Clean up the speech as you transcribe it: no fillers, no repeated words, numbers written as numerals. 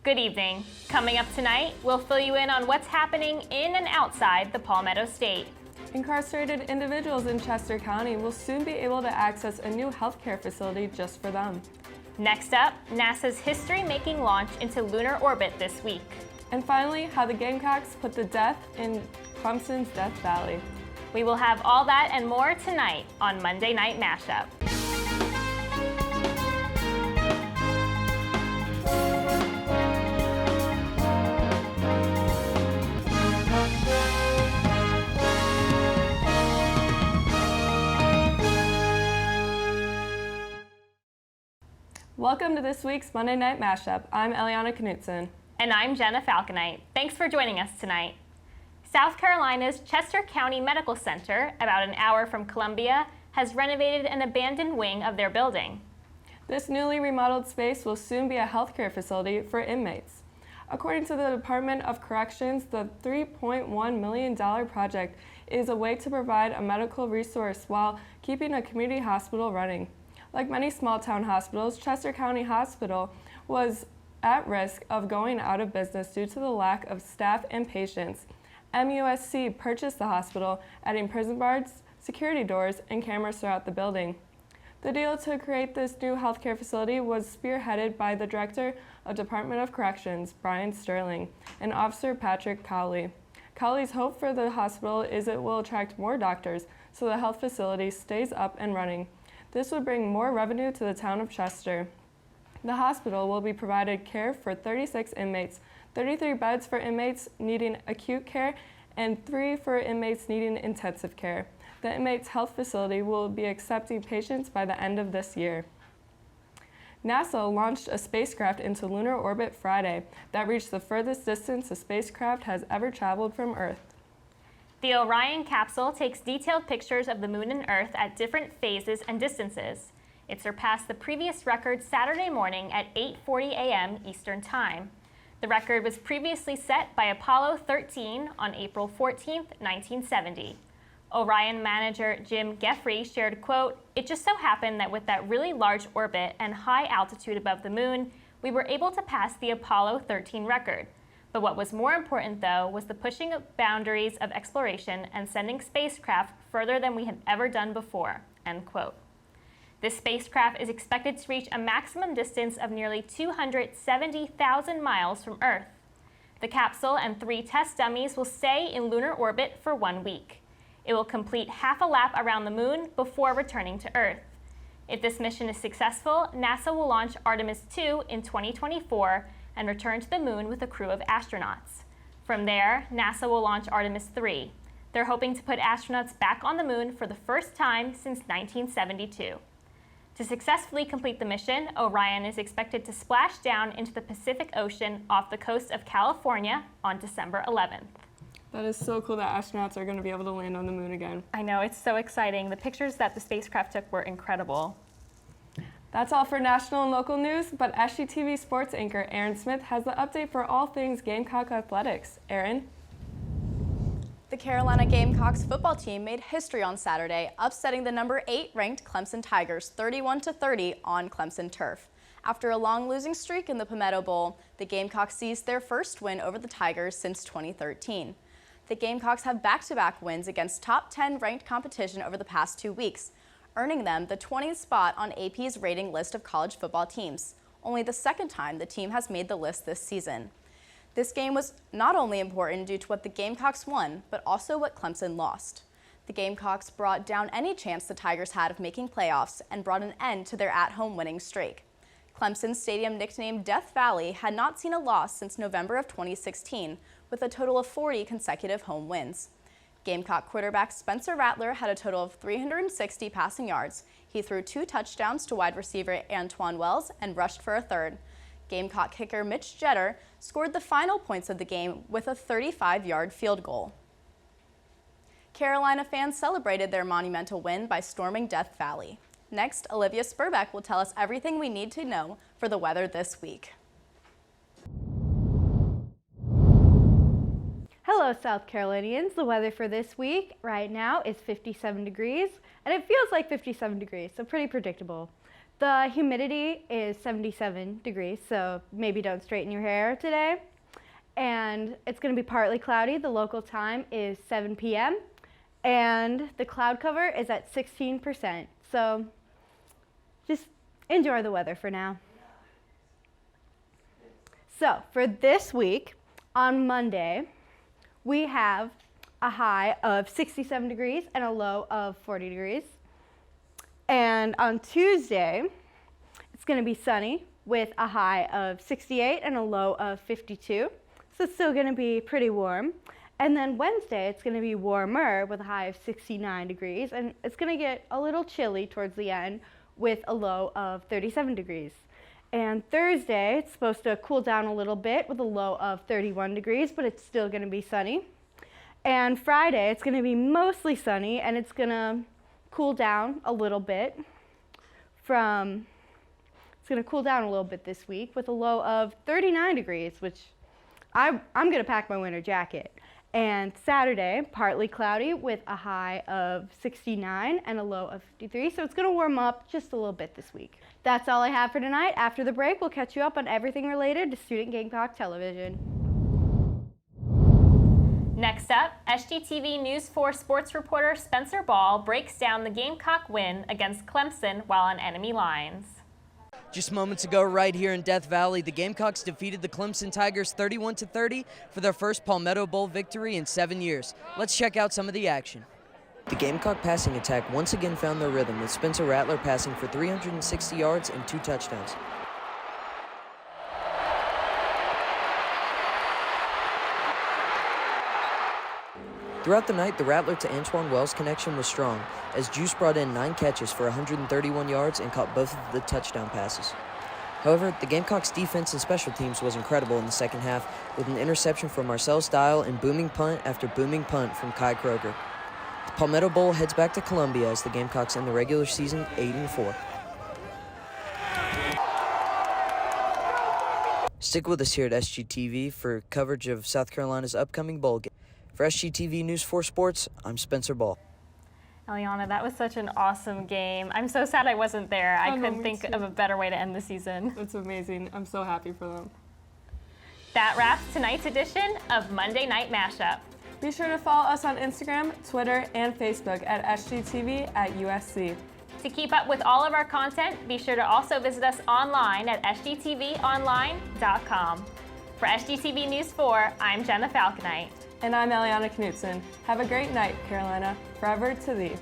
Good evening. Coming up tonight, we'll fill you in on what's happening in and outside the Palmetto State. Incarcerated individuals in Chester County will soon be able to access a new healthcare facility just for them. Next up, NASA's history-making launch into lunar orbit this week. And finally, how the Gamecocks put the death in Clemson's Death Valley. We will have all that and more tonight on Monday Night Mashup. Welcome to this week's Monday Night Mashup. I'm Elliana Knudsen. And I'm Jenna Falconite. Thanks for joining us tonight. South Carolina's Chester County Medical Center, about an hour from Columbia, has renovated an abandoned wing of their building. This newly remodeled space will soon be a healthcare facility for inmates. According to the Department of Corrections, the $3.1 million project is a way to provide a medical resource while keeping a community hospital running. Like many small-town hospitals, Chester County Hospital was at risk of going out of business due to the lack of staff and patients. MUSC purchased the hospital, adding prison bars, security doors, and cameras throughout the building. The deal to create this new healthcare facility was spearheaded by the Director of Department of Corrections, Brian Sterling, and Officer Patrick Cowley. Cowley's hope for the hospital is it will attract more doctors so the health facility stays up and running. This would bring more revenue to the town of Chester. The hospital will be provided care for 36 inmates, 33 beds for inmates needing acute care, and 3 for inmates needing intensive care. The inmates' health facility will be accepting patients by the end of this year. NASA launched a spacecraft into lunar orbit Friday that reached the furthest distance a spacecraft has ever traveled from Earth. The Orion capsule takes detailed pictures of the moon and Earth at different phases and distances. It surpassed the previous record Saturday morning at 8:40 a.m. Eastern Time. The record was previously set by Apollo 13 on April 14, 1970. Orion manager Jim Geffrey shared, quote, "It just so happened that with that really large orbit and high altitude above the moon, we were able to pass the Apollo 13 record. But what was more important, though, was the pushing of boundaries of exploration and sending spacecraft further than we had ever done before," end quote. This spacecraft is expected to reach a maximum distance of nearly 270,000 miles from Earth. The capsule and 3 test dummies will stay in lunar orbit for 1 week. It will complete half a lap around the moon before returning to Earth. If this mission is successful, NASA will launch Artemis II in 2024 and return to the moon with a crew of astronauts. From there, NASA will launch Artemis III. They're hoping to put astronauts back on the moon for the first time since 1972. To successfully complete the mission, Orion is expected to splash down into the Pacific Ocean off the coast of California on December 11th. That is so cool that astronauts are going to be able to land on the moon again. I know, it's so exciting. The pictures that the spacecraft took were incredible. That's all for national and local news, but SGTV sports anchor Erin Smith has the update for all things Gamecock athletics. Erin? The Carolina Gamecocks football team made history on Saturday, upsetting the number 8 ranked Clemson Tigers 31-30 on Clemson turf. After a long losing streak in the Palmetto Bowl, the Gamecocks seized their first win over the Tigers since 2013. The Gamecocks have back-to-back wins against top 10 ranked competition over the past 2 weeks, earning them the 20th spot on AP's rating list of college football teams, only the second time the team has made the list this season. This game was not only important due to what the Gamecocks won, but also what Clemson lost. The Gamecocks brought down any chance the Tigers had of making playoffs and brought an end to their at-home winning streak. Clemson's stadium, nicknamed Death Valley, had not seen a loss since November of 2016, with a total of 40 consecutive home wins. Gamecock quarterback Spencer Rattler had a total of 360 passing yards. He threw 2 touchdowns to wide receiver Antoine Wells and rushed for a third. Gamecock kicker Mitch Jeter scored the final points of the game with a 35-yard field goal. Carolina fans celebrated their monumental win by storming Death Valley. Next, Olivia Sperbeck will tell us everything we need to know for the weather this week. Hello, South Carolinians. The weather for this week right now is 57 degrees, and it feels like 57 degrees, so pretty predictable. The humidity is 77 degrees, so maybe don't straighten your hair today. And it's going to be partly cloudy. The local time is 7 p.m. And the cloud cover is at 16%. So just enjoy the weather for now. So for this week, on Monday, we have a high of 67 degrees and a low of 40 degrees. And on Tuesday, it's going to be sunny with a high of 68 and a low of 52. So it's still going to be pretty warm. And then Wednesday, it's going to be warmer with a high of 69 degrees. And it's going to get a little chilly towards the end with a low of 37 degrees. And Thursday, it's supposed to cool down a little bit with a low of 31 degrees, but it's still going to be sunny. And Friday, it's going to be mostly sunny, and it's going to cool down a little bit it's going to cool down a little bit this week with a low of 39 degrees, which I'm going to pack my winter jacket. And Saturday, partly cloudy with a high of 69 and a low of 53. So it's going to warm up just a little bit this week. That's all I have for tonight. After the break, we'll catch you up on everything related to Student Gamecock Television. Next up, SGTV News 4 sports reporter Spencer Ball breaks down the Gamecock win against Clemson while on enemy lines. Just moments ago, right here in Death Valley, the Gamecocks defeated the Clemson Tigers 31-30 for their first Palmetto Bowl victory in 7 years. Let's check out some of the action. The Gamecock passing attack once again found their rhythm, with Spencer Rattler passing for 360 yards and 2 touchdowns. Throughout the night, the Rattler to Antoine Wells connection was strong, as Juice brought in 9 catches for 131 yards and caught both of the touchdown passes. However, the Gamecocks' defense and special teams was incredible in the second half, with an interception from Marcel Style and booming punt after booming punt from Kai Kroger. The Palmetto Bowl heads back to Columbia as the Gamecocks end the regular season 8-4. Stick with us here at SGTV for coverage of South Carolina's upcoming bowl game. For SGTV News 4 Sports, I'm Spencer Ball. Elliana, that was such an awesome game. I'm so sad I wasn't there. I couldn't think of a better way to end the season. That's amazing. I'm so happy for them. That wraps tonight's edition of Monday Night Mashup. Be sure to follow us on Instagram, Twitter, and Facebook at SGTV at USC. To keep up with all of our content, be sure to also visit us online at sgtvonline.com. For SGTV News 4, I'm Jenna Falconite. And I'm Elliana Knudsen. Have a great night, Carolina. Forever to thee.